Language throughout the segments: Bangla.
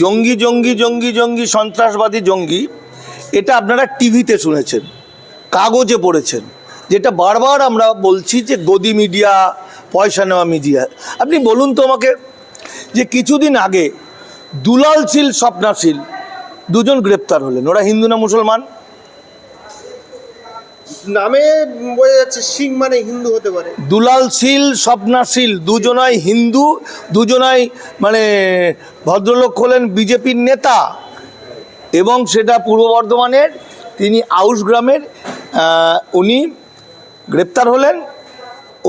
জঙ্গি জঙ্গি জঙ্গি জঙ্গি সন্ত্রাসবাদী জঙ্গি, এটা আপনারা টিভিতে শুনেছেন, কাগজে পড়েছেন, যেটা বারবার আমরা বলছি যে গদি মিডিয়া, পয়সা নেওয়া মিডিয়া। আপনি বলুন তো আমাকে, যে কিছুদিন আগে দুলাল শীল, স্বপ্না শীল দুজন গ্রেপ্তার হলেন, ওরা হিন্দু না মুসলমান? নামে বোঝা যাচ্ছে সিং মানে হিন্দু হতে পারে। দুলাল শীল, স্বপ্না শীল দুজনাই হিন্দু, দুজনাই মানে ভদ্রলোক হলেন বিজেপির নেতা, এবং সেটা পূর্ব বর্ধমানের, তিনি আউশ গ্রামের। উনি গ্রেপ্তার হলেন,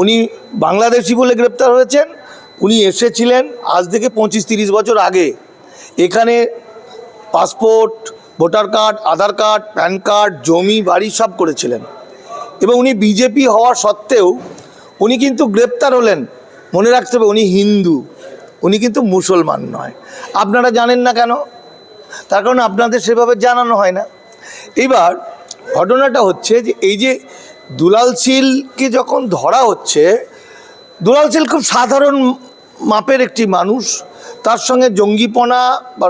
উনি বাংলাদেশি বলে গ্রেপ্তার হয়েছেন। উনি এসেছিলেন আজ থেকে 25-30 বছর আগে, এখানে পাসপোর্ট, ভোটার কার্ড, আধার কার্ড, প্যান কার্ড, জমি বাড়ি সব করেছিলেন, এবং উনি বিজেপি হওয়া সত্ত্বেও উনি কিন্তু গ্রেপ্তার হলেন। মনে রাখতে হবে, উনি হিন্দু, উনি কিন্তু মুসলমান নয়। আপনারা জানেন না কেন? তার কারণ আপনাদের সেভাবে জানানো হয় না। এবার ঘটনাটা হচ্ছে যে এই যে দুলাল শীলকে যখন ধরা হচ্ছে, দুলাল শীল খুব সাধারণ মাপের একটি মানুষ, তার সঙ্গে জঙ্গিপনা বা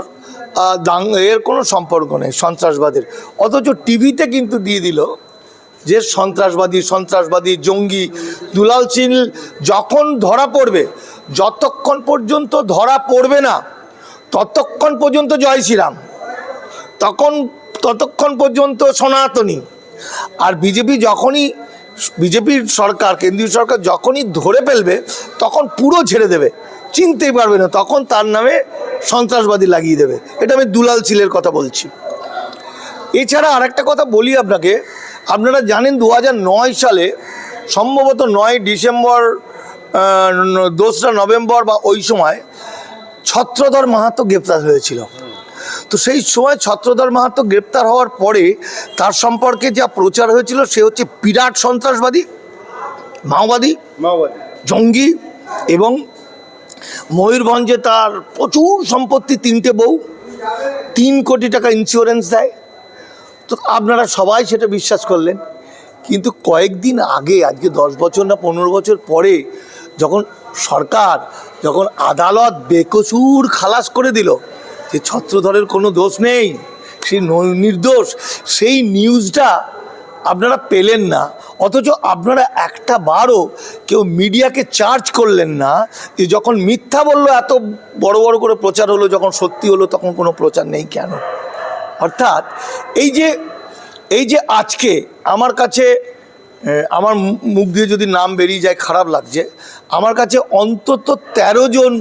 এর কোনো সম্পর্ক নেই, সন্ত্রাসবাদের। অথচ টিভিতে কিন্তু দিয়ে দিল যে সন্ত্রাসবাদী সন্ত্রাসবাদী জঙ্গি। দুলাল শীল যখন ধরা পড়বে, যতক্ষণ পর্যন্ত ধরা পড়বে না ততক্ষণ পর্যন্ত জয় শ্রীরাম, ততক্ষণ পর্যন্ত সনাতনী। আর বিজেপির সরকার, কেন্দ্রীয় সরকার যখনই ধরে ফেলবে তখন পুরো ছেড়ে দেবে, চিনতেই পারবে না, তখন তার নামে সন্ত্রাসবাদী লাগিয়ে দেবে। এটা আমি দুলাল শীলের কথা বলছি। এছাড়া আরেকটা কথা বলি আপনাকে, আপনারা জানেন 2009 সালে সম্ভবত 9 ডিসেম্বর, 2রা নভেম্বর বা ওই সময় ছত্রধর মাহাতো গ্রেপ্তার হয়েছিল। তো সেই সময় ছত্রধর মাহাতো গ্রেপ্তার হওয়ার পরে তার সম্পর্কে যা প্রচার হয়েছিল, সে হচ্ছে বিরাট সন্ত্রাসবাদী, মাওবাদী, জঙ্গি, এবং ময়ূরভঞ্জে তার প্রচুর সম্পত্তি, 3টে বউ, 3 কোটি টাকা ইন্স্যুরেন্স দেয়। তো আপনারা সবাই সেটা বিশ্বাস করলেন। কিন্তু কয়েকদিন আগে, আজকে 10 বছর না 15 বছর পরে, যখন আদালত বেকসুর খালাস করে দিল যে ছত্রধরের কোনো দোষ নেই, সে নির্দোষ, সেই নিউজটা আপনারা পেলেন না। অথচ আপনারা একটা বারও কেউ মিডিয়াকে চার্জ করলেন না যে যখন মিথ্যা বললো এত বড় বড় করে প্রচার হলো, যখন সত্যি হলো তখন কোনো প্রচার নেই কেন? অর্থাৎ এই যে আজকে আমার কাছে, আমার মুখ দিয়ে যদি নাম বেরিয়ে যায় খারাপ লাগছে, আমার কাছে অন্তত 13 জন,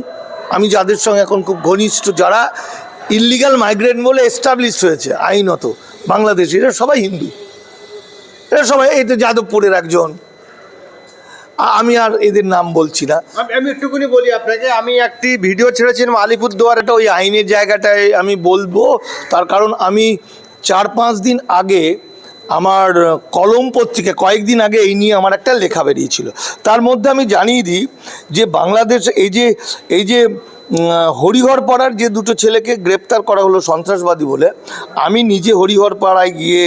আমি যাদের সঙ্গে এখন খুব ঘনিষ্ঠ, যারা ইল্লিগাল মাইগ্রেন্ট বলে এস্টাবলিশ হয়েছে আইনত বাংলাদেশি, এরা সবাই হিন্দু, এরা সবাই, এই তো যাদবপুরের একজন, আমি আর এদের নাম বলছি না। আমি একটুখানি বলি আপনাকে, আমি একটি ভিডিও ছেড়েছিলাম আলিপুরদুয়ার, এটা ওই আইনের জায়গাটায় আমি বলবো, তার কারণ আমি 4-5 দিন আগে আমার কলম পত্রিকা, কয়েকদিন আগে এই নিয়ে আমার একটা লেখা বেরিয়েছিল। তার মধ্যে আমি জানিয়ে দিই যে বাংলাদেশ এই যে হরিহরপাড়ার যে 2টো ছেলেকে গ্রেপ্তার করা হলো সন্ত্রাসবাদী বলে, আমি নিজে হরিহরপাড়ায় গিয়ে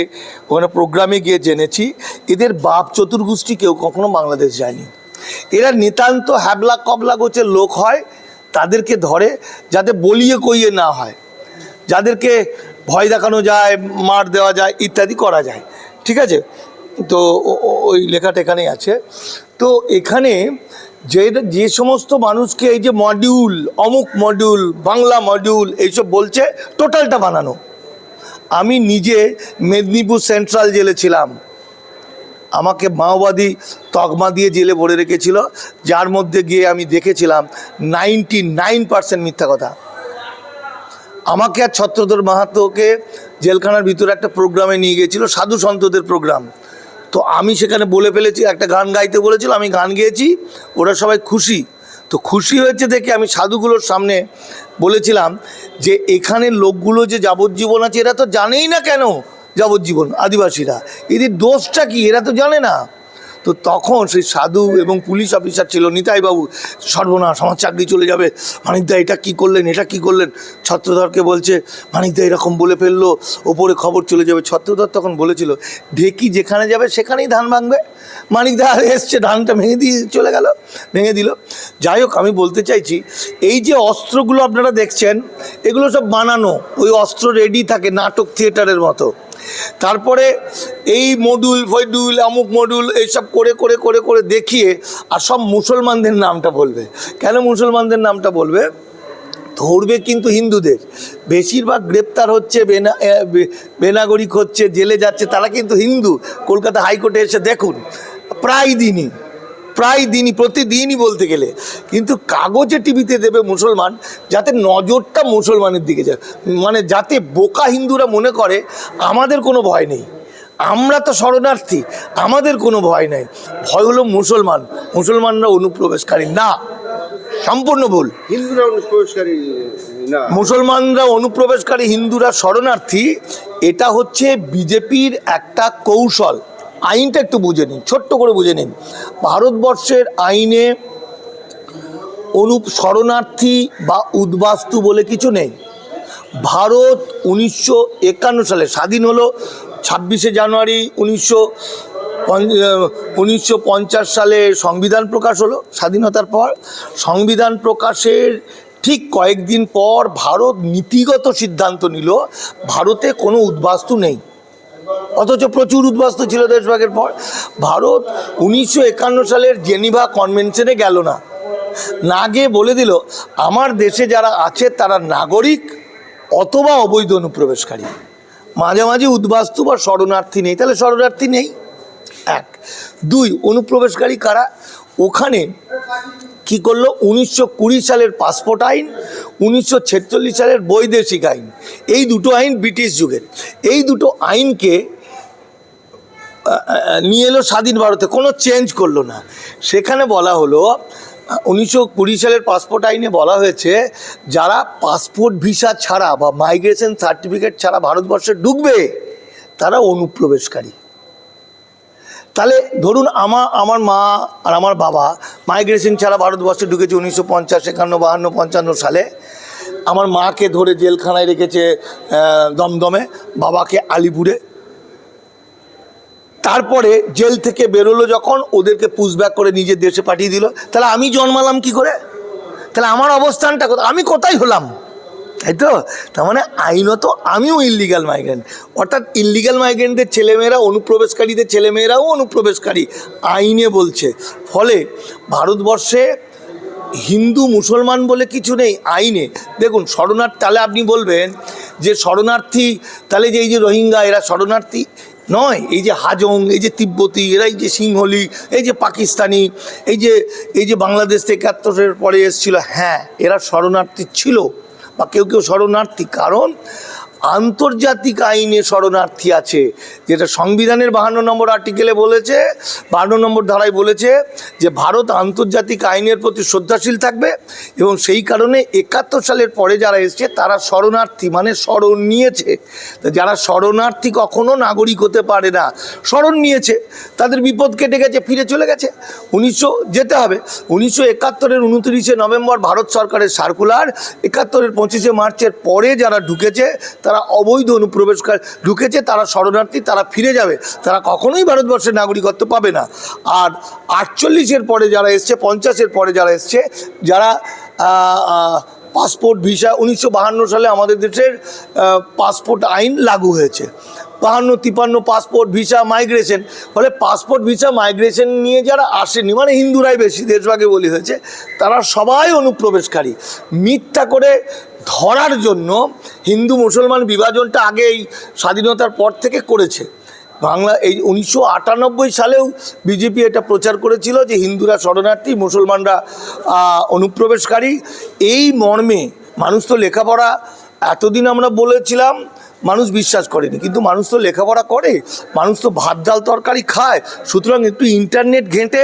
ওখানে প্রোগ্রামে গিয়ে জেনেছি এদের বাপ চতুর্গোষ্ঠী কেউ কখনো বাংলাদেশ যায়নি। এরা নিতান্ত হ্যাবলা কবলা গোছের লোক হয়, তাদেরকে ধরে যাতে বলিয়ে কইয়ে না হয়, যাদেরকে ভয় দেখানো যায়, মার দেওয়া যায়, ইত্যাদি করা যায়। ঠিক আছে? তো ওই লেখাটা এখানেই আছে। তো এখানে যে সমস্ত মানুষকে এই যে মডিউল, অমুক মডিউল, বাংলা মডিউল এইসব বলছে, টোটালটা বানানো। আমি নিজে মেদিনীপুর সেন্ট্রাল জেলে ছিলাম, আমাকে মাওবাদী তকমা দিয়ে জেলে ভরে রেখেছিল, যার মধ্যে গিয়ে আমি দেখেছিলাম 99% মিথ্যা কথা। আমাকে আর ছত্রধর মাহাতোকে জেলখানার ভিতরে একটা প্রোগ্রামে নিয়ে গিয়েছিল, সাধু সন্তদের প্রোগ্রাম। তো আমি সেখানে বলে ফেলেছি, একটা গান গাইতে বলেছিল, আমি গান গেয়েছি, ওরা সবাই খুশি। তো খুশি হয়েছে দেখে আমি সাধুগুলোর সামনে বলেছিলাম যে এখানে লোকগুলো যে যাবজ্জীবন আছে, এরা তো জানেই না কেন যাবজ্জীবন, আদিবাসীরা, এদের দোষটা কি এরা তো জানে না। তো তখন সেই সাধু এবং পুলিশ অফিসার ছিল, নিতাইবাবু, সর্বনাশ, আমার চাকরি চলে যাবে, মানিকদা এটা কী করলেন, এটা কী করলেন। ছত্রধরকে বলছে, মানিকদা এরকম বলে ফেললো, ওপরে খবর চলে যাবে। ছত্রধর তখন বলেছিল, ঢেকি যেখানে যাবে সেখানেই ধান ভাঙবে। মানিকদা এসছে, ধানটা ভেঙে দিয়ে চলে গেল, ভেঙে দিল। যাই হোক, আমি বলতে চাইছি এই যে অস্ত্রগুলো আপনারা দেখছেন এগুলো সব বানানো, ওই অস্ত্র রেডি থাকে নাটক থিয়েটারের মতো। তারপরে এই মডুল ফডুল অমুক মডুল এইসব করে করে করে করে দেখিয়ে আর সব মুসলমানদের নামটা বলবে। কেন মুসলমানদের নামটা বলবে? ধরবে কিন্তু হিন্দুদের। বেশিরভাগ গ্রেপ্তার হচ্ছে, বেনাগরিক হচ্ছে, জেলে যাচ্ছে, তারা কিন্তু হিন্দু। কলকাতা হাইকোর্টে এসে দেখুন, প্রায় দিনই প্রতিদিনই বলতে গেলে, কিন্তু কাগজে টিভিতে দেবে মুসলমান, যাতে নজরটা মুসলমানের দিকে যায়, মানে যাতে বোকা হিন্দুরা মনে করে আমাদের কোনো ভয় নেই, আমরা তো শরণার্থী, আমাদের কোনো ভয় নেই। ভয় হলো মুসলমানরা অনুপ্রবেশকারী না, সম্পূর্ণ ভুল। হিন্দুরা অনুপ্রবেশকারী না, মুসলমানরা অনুপ্রবেশকারী, হিন্দুরা শরণার্থী। এটা হচ্ছে বিজেপির একটা কৌশল। আইনটা একটু বুঝে নিন, ছোট্ট করে বুঝে নিন। ভারতবর্ষের আইনে শরণার্থী বা উদ্বাস্তু বলে কিছু নেই। ভারত 1951 সালে স্বাধীন হলো। 26শে জানুয়ারি 1950 সালে সংবিধান প্রকাশ হলো। স্বাধীনতার পর সংবিধান প্রকাশের ঠিক কয়েকদিন পর ভারত নীতিগত সিদ্ধান্ত নিল ভারতে কোনো উদ্বাস্তু নেই, অথচ প্রচুর উদ্বাস্তু ছিল দেশভাগের পর। ভারত 1951 সালের জেনিভা কনভেনশনে গেল না গিয়ে বলে দিল আমার দেশে যারা আছে তারা নাগরিক অথবা অবৈধ অনুপ্রবেশকারী, মাঝামাঝি উদ্বাস্তু বা শরণার্থী নেই। তাহলে শরণার্থী নেই, 1। 2, অনুপ্রবেশকারী কারা? ওখানে কি করলো? 1920 সালের পাসপোর্ট আইন, 1946 সালের বৈদেশিক আইন, এই দুটো আইন ব্রিটিশ যুগের, এই দুটো আইনকে নিয়ে এলো স্বাধীন ভারতে, কোনো চেঞ্জ করলো না। সেখানে বলা হলো 1920 সালের পাসপোর্ট আইনে বলা হয়েছে যারা পাসপোর্ট ভিসা ছাড়া বা মাইগ্রেশন সার্টিফিকেট ছাড়া ভারতবর্ষে ঢুকবে তারা অনুপ্রবেশকারী। তাহলে ধরুন আমার মা আর আমার বাবা মাইগ্রেশন ছাড়া ভারতবর্ষে ঢুকেছে 1950, 51, 52, 55 সালে। আমার মাকে ধরে জেলখানায় রেখেছে দমদমে, বাবাকে আলিপুরে। তারপরে জেল থেকে বেরোলো যখন, ওদেরকে পুশব্যাক করে নিজের দেশে পাঠিয়ে দিল। তাহলে আমি জন্মালাম কি করে? তাহলে আমার অবস্থানটা কোথায়? আমি কোথায় হলাম? তাই তো? তার মানে আইনত আমিও ইললিগাল মাইগ্রেন্ট, অর্থাৎ ইললিগাল মাইগ্রেন্টদের ছেলেমেয়েরা, অনুপ্রবেশকারীদের ছেলেমেয়েরাও অনুপ্রবেশকারী আইনে বলছে। ফলে ভারতবর্ষে হিন্দু মুসলমান বলে কিছু নেই আইনে। দেখুন শরণার্থী, তাহলে আপনি বলবেন যে শরণার্থী, তাহলে যে এই যে রোহিঙ্গা এরা শরণার্থী নয়, এই যে হাজং, এই যে তিব্বতী, এরা এই যে সিংহলি, এই যে পাকিস্তানি, এই যে বাংলাদেশ থেকে 71 পরে এসেছিল, হ্যাঁ এরা শরণার্থী ছিল বা কেউ কেউ শরণার্থী, কারণ আন্তর্জাতিক আইনে শরণার্থী আছে, যেটা সংবিধানের 52 নম্বর আর্টিকেলে বলেছে, 52 নম্বর ধারায় বলেছে যে ভারত আন্তর্জাতিক আইনের প্রতি শ্রদ্ধাশীল থাকবে, এবং সেই কারণে 71 সালের পরে যারা এসছে তারা শরণার্থী, মানে শরণ নিয়েছে। তো যারা শরণার্থী কখনো নাগরিক হতে পারে না, শরণ নিয়েছে, তাদের বিপদ কেটে গেছে, ফিরে চলে গেছে। যেতে হবে 1971-এর 29শে নভেম্বর ভারত সরকারের সার্কুলার, 71-এর 25শে মার্চের পরে যারা ঢুকেছে তারা অবৈধ অনুপ্রবেশকারী ঢুকেছে, তারা শরণার্থী, তারা ফিরে যাবে, তারা কখনোই ভারতবর্ষের নাগরিকত্ব পাবে না। আর 48-এর পরে যারা এসছে, 50-এর পরে যারা এসছে, যারা পাসপোর্ট ভিসা, 1952 সালে আমাদের দেশের পাসপোর্ট আইন লাগু হয়েছে, 52-53 পাসপোর্ট ভিসা মাইগ্রেশন। ফলে পাসপোর্ট ভিসা মাইগ্রেশন নিয়ে যারা আসেনি, মানে হিন্দুরাই বেশি, দেশভাগে বলি হয়েছে, তারা সবাই অনুপ্রবেশকারী। মিথ্যা করে ধরার জন্য হিন্দু মুসলমান বিভাজনটা আগে এই স্বাধীনতার পর থেকে করেছে বাংলা। এই 1998 সালেও বিজেপি এটা প্রচার করেছিল যে হিন্দুরা শরণার্থী, মুসলমানরা অনুপ্রবেশকারী। এই মর্মে মানুষ তো লেখাপড়া, এতদিন আমরা বলেছিলাম মানুষ বিশ্বাস করেনি, কিন্তু মানুষ তো লেখাপড়া করে, মানুষ তো ভাত ডাল তরকারি খায়। সুতরাং একটু ইন্টারনেট ঘেঁটে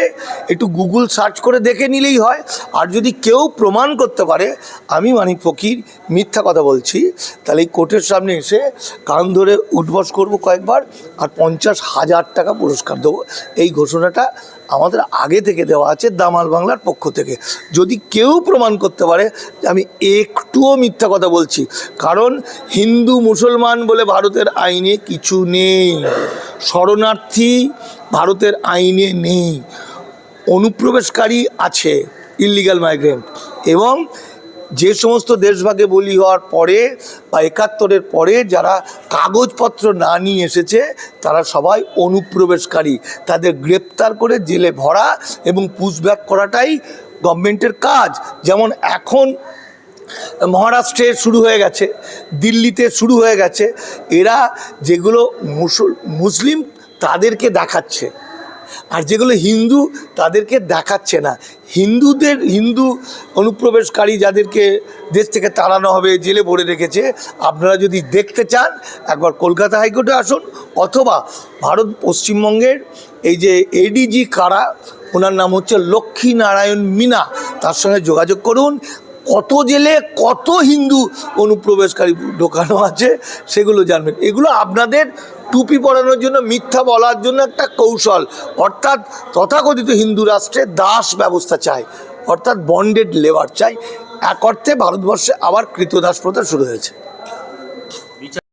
একটু গুগল সার্চ করে দেখে নিলেই হয়। আর যদি কেউ প্রমাণ করতে পারে আমি মানিক ফকির মিথ্যা কথা বলছি, তাহলে এই কোর্টের সামনে এসে কান ধরে উঠবস করবো কয়েকবার, আর 50,000 টাকা পুরস্কার দেবো। এই ঘোষণাটা আমাদের আগে থেকে দেওয়া আছে দামাল বাংলার পক্ষ থেকে। যদি কেউ প্রমাণ করতে পারে যে আমি একটুও মিথ্যা কথা বলছি, কারণ হিন্দু মুসলমান বলে ভারতের আইনে কিছু নেই, শরণার্থী ভারতের আইনে নেই, অনুপ্রবেশকারী আছে, ইল্লিগাল মাইগ্রেন্ট। এবং যে সমস্ত দেশভাগে বলি হওয়ার পরে বা ৭১-এর পরে যারা কাগজপত্র না নিয়ে এসেছে তারা সবাই অনুপ্রবেশকারী, তাদের গ্রেপ্তার করে জেলে ভরা এবং পুশব্যাক করাটাই গভর্নমেন্টের কাজ। যেমন এখন মহারাষ্ট্রে শুরু হয়ে গেছে, দিল্লিতে শুরু হয়ে গেছে, এরা যেগুলো মুসলিম তাদেরকে দেখাচ্ছে, আর যেগুলো হিন্দু তাদেরকে দেখাচ্ছে না। হিন্দু অনুপ্রবেশকারী যাদেরকে দেশ থেকে তাড়ানো হবে, জেলে ভরে রেখেছে, আপনারা যদি দেখতে চান একবার কলকাতা হাইকোর্টে আসুন, অথবা পশ্চিমবঙ্গের এই যে এডিজি কারা, ওনার নাম হচ্ছে লক্ষ্মীনারায়ণ মীনা, তার সঙ্গে যোগাযোগ করুন। কত জেলে কত হিন্দু অনুপ্রবেশকারী ঢোকানো আছে সেগুলো জানবেন। এগুলো আপনাদের টুপি পরানোর জন্য, মিথ্যা বলার জন্য একটা কৌশল। অর্থাৎ তথাকথিত হিন্দু রাষ্ট্রে দাস ব্যবস্থা চাই, অর্থাৎ বন্ডেড লেবার চাই। এক অর্থে ভারতবর্ষে আবার কৃতদাস প্রথা শুরু হয়েছে।